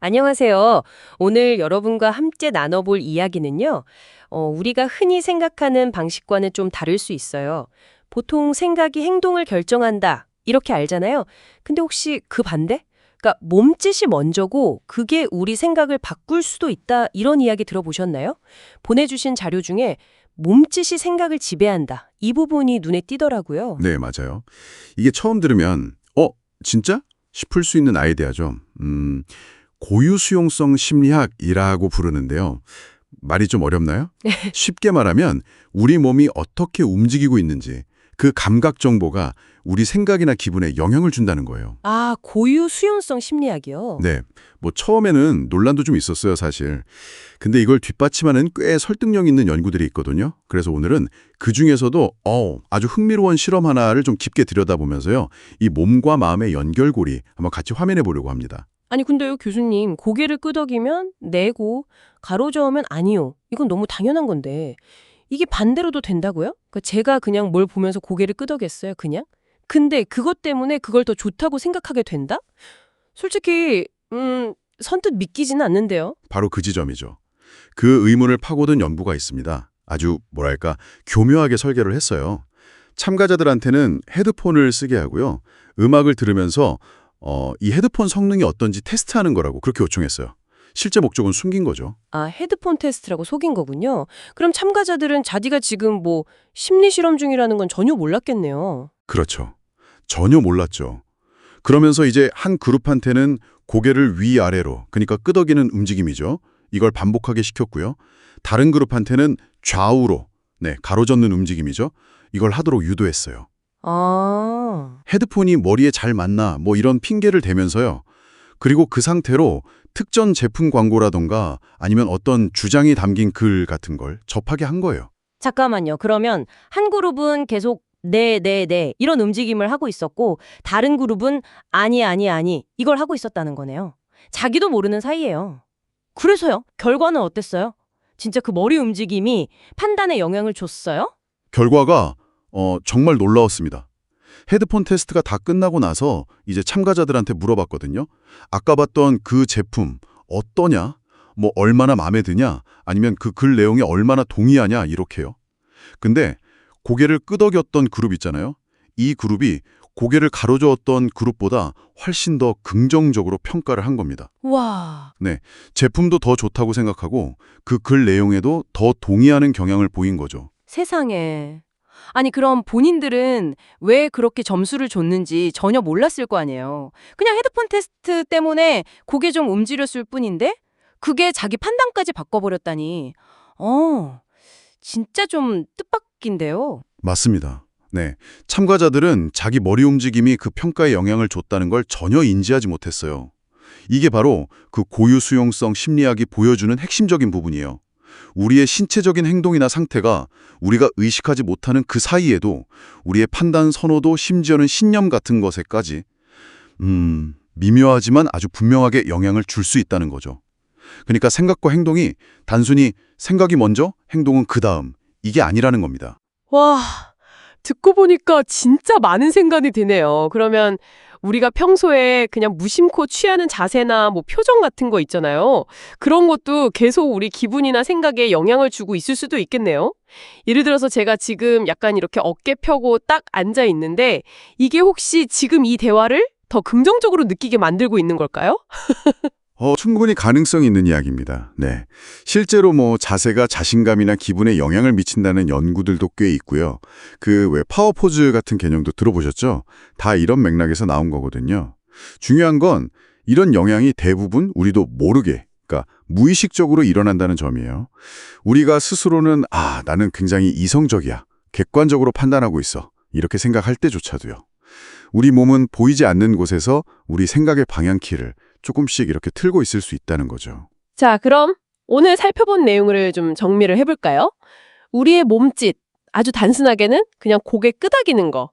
안녕하세요. 오늘 여러분과 함께 나눠볼 이야기는요, 우리가 흔히 생각하는 방식과는 좀 다를 수 있어요. 보통 생각이 행동을 결정한다, 이렇게 알잖아요. 근데 혹시 그 반대? 그러니까 몸짓이 먼저고 그게 우리 생각을 바꿀 수도 있다, 이런 이야기 들어보셨나요? 보내주신 자료 중에 몸짓이 생각을 지배한다. 이 부분이 눈에 띄더라고요. 네, 맞아요. 이게 처음 들으면 진짜? 싶을 수 있는 아이디어죠. 고유 수용성 심리학이라고 부르는데요. 말이 좀 어렵나요? 쉽게 말하면 우리 몸이 어떻게 움직이고 있는지 그 감각 정보가 우리 생각이나 기분에 영향을 준다는 거예요. 아, 고유 수용성 심리학이요? 네, 뭐 처음에는 논란도 좀 있었어요, 사실. 근데 이걸 뒷받침하는 꽤 설득력 있는 연구들이 있거든요. 그래서 오늘은 그중에서도 아주 흥미로운 실험 하나를 좀 깊게 들여다보면서요. 이 몸과 마음의 연결고리 한번 같이 화면해 보려고 합니다. 아니 근데요 교수님 고개를 끄덕이면 내고 가로저으면 아니요. 이건 너무 당연한 건데 이게 반대로도 된다고요? 그러니까 제가 그냥 뭘 보면서 고개를 끄덕였어요 그냥? 근데 그것 때문에 그걸 더 좋다고 생각하게 된다? 솔직히 선뜻 믿기지는 않는데요. 바로 그 지점이죠. 그 의문을 파고든 연구가 있습니다. 아주 뭐랄까 교묘하게 설계를 했어요. 참가자들한테는 헤드폰을 쓰게 하고요. 음악을 들으면서 이 헤드폰 성능이 어떤지 테스트하는 거라고 그렇게 요청했어요. 실제 목적은 숨긴 거죠. 아, 헤드폰 테스트라고 속인 거군요. 그럼 참가자들은 자기가 지금 뭐 심리 실험 중이라는 건 전혀 몰랐겠네요. 그렇죠. 전혀 몰랐죠. 그러면서 이제 한 그룹한테는 고개를 위아래로, 그러니까 끄덕이는 움직임이죠. 이걸 반복하게 시켰고요. 다른 그룹한테는 좌우로, 가로젓는 움직임이죠. 이걸 하도록 유도했어요. 아. 헤드폰이 머리에 잘 맞나 뭐 이런 핑계를 대면서요. 그리고 그 상태로 특정 제품 광고라던가 아니면 어떤 주장이 담긴 글 같은 걸 접하게 한 거예요. 잠깐만요. 그러면 한 그룹은 계속 네, 네, 네 이런 움직임을 하고 있었고 다른 그룹은 아니, 아니, 아니 이걸 하고 있었다는 거네요. 자기도 모르는 사이예요. 그래서요? 결과는 어땠어요? 진짜 그 머리 움직임이 판단에 영향을 줬어요? 결과가 정말 놀라웠습니다. 헤드폰 테스트가 다 끝나고 나서 이제 참가자들한테 물어봤거든요. 아까 봤던 그 제품 어떠냐? 뭐 얼마나 마음에 드냐? 아니면 그 글 내용에 얼마나 동의하냐? 이렇게요. 근데 고개를 끄덕였던 그룹 있잖아요. 이 그룹이 고개를 가로저었던 그룹보다 훨씬 더 긍정적으로 평가를 한 겁니다. 와, 네, 제품도 더 좋다고 생각하고 그 글 내용에도 더 동의하는 경향을 보인 거죠. 세상에. 아니 그럼 본인들은 왜 그렇게 점수를 줬는지 전혀 몰랐을 거 아니에요. 그냥 헤드폰 테스트 때문에 고개 좀 움직였을 뿐인데 그게 자기 판단까지 바꿔버렸다니. 어, 진짜 좀 뜻밖인데요. 맞습니다. 네, 참가자들은 자기 머리 움직임이 그 평가에 영향을 줬다는 걸 전혀 인지하지 못했어요. 이게 바로 그 고유 수용성 심리학이 보여주는 핵심적인 부분이에요. 우리의 신체적인 행동이나 상태가 우리가 의식하지 못하는 그 사이에도 우리의 판단, 선호도, 심지어는 신념 같은 것에까지 미묘하지만 아주 분명하게 영향을 줄 수 있다는 거죠. 그러니까 생각과 행동이 단순히 생각이 먼저, 행동은 그 다음 이게 아니라는 겁니다. 와, 듣고 보니까 진짜 많은 생각이 드네요. 그러면 우리가 평소에 그냥 무심코 취하는 자세나 뭐 표정 같은 거 있잖아요. 그런 것도 계속 우리 기분이나 생각에 영향을 주고 있을 수도 있겠네요. 예를 들어서 제가 지금 약간 이렇게 어깨 펴고 딱 앉아 있는데 이게 혹시 지금 이 대화를 더 긍정적으로 느끼게 만들고 있는 걸까요? 충분히 가능성이 있는 이야기입니다. 네. 실제로 뭐 자세가 자신감이나 기분에 영향을 미친다는 연구들도 꽤 있고요. 그 왜 파워포즈 같은 개념도 들어보셨죠? 다 이런 맥락에서 나온 거거든요. 중요한 건 이런 영향이 대부분 우리도 모르게, 그러니까 무의식적으로 일어난다는 점이에요. 우리가 스스로는 나는 굉장히 이성적이야. 객관적으로 판단하고 있어. 이렇게 생각할 때조차도요. 우리 몸은 보이지 않는 곳에서 우리 생각의 방향키를 조금씩 이렇게 틀고 있을 수 있다는 거죠. 자, 그럼 오늘 살펴본 내용을 좀 정리를 해볼까요? 우리의 몸짓, 아주 단순하게는 그냥 고개 끄덕이는 거.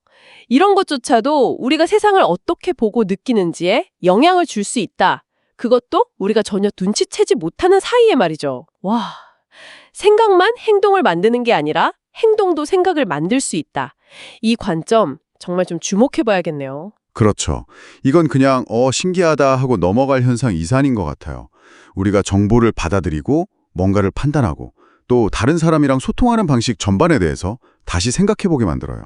이런 것조차도 우리가 세상을 어떻게 보고 느끼는지에 영향을 줄 수 있다. 그것도 우리가 전혀 눈치채지 못하는 사이에 말이죠. 와, 생각만 행동을 만드는 게 아니라 행동도 생각을 만들 수 있다. 이 관점 정말 좀 주목해봐야겠네요. 그렇죠. 이건 그냥 신기하다 하고 넘어갈 현상 이산인 것 같아요. 우리가 정보를 받아들이고 뭔가를 판단하고 또 다른 사람이랑 소통하는 방식 전반에 대해서 다시 생각해보게 만들어요.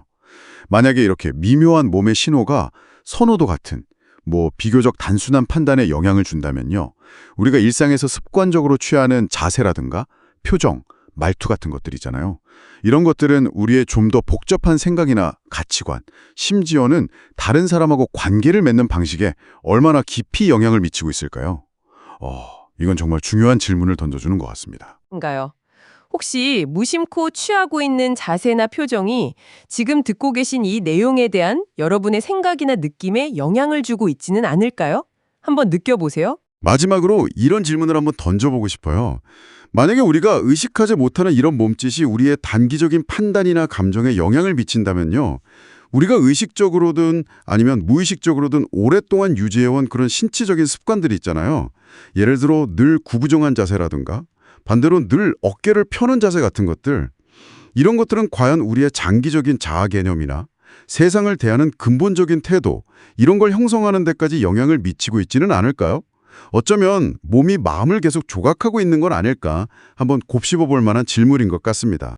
만약에 이렇게 미묘한 몸의 신호가 선호도 같은 비교적 단순한 판단에 영향을 준다면요. 우리가 일상에서 습관적으로 취하는 자세라든가 표정, 말투 같은 것들 있잖아요. 이런 것들은 우리의 좀 더 복잡한 생각이나 가치관, 심지어는 다른 사람하고 관계를 맺는 방식에 얼마나 깊이 영향을 미치고 있을까요? 이건 정말 중요한 질문을 던져주는 것 같습니다. 인가요? 혹시 무심코 취하고 있는 자세나 표정이 지금 듣고 계신 이 내용에 대한 여러분의 생각이나 느낌에 영향을 주고 있지는 않을까요? 한번 느껴보세요. 마지막으로 이런 질문을 한번 던져보고 싶어요. 만약에 우리가 의식하지 못하는 이런 몸짓이 우리의 단기적인 판단이나 감정에 영향을 미친다면요. 우리가 의식적으로든 아니면 무의식적으로든 오랫동안 유지해온 그런 신체적인 습관들이 있잖아요. 예를 들어 늘 구부정한 자세라든가 반대로 늘 어깨를 펴는 자세 같은 것들. 이런 것들은 과연 우리의 장기적인 자아 개념이나 세상을 대하는 근본적인 태도, 이런 걸 형성하는 데까지 영향을 미치고 있지는 않을까요? 어쩌면 몸이 마음을 계속 조각하고 있는 건 아닐까 한번 곱씹어 볼 만한 질문인 것 같습니다.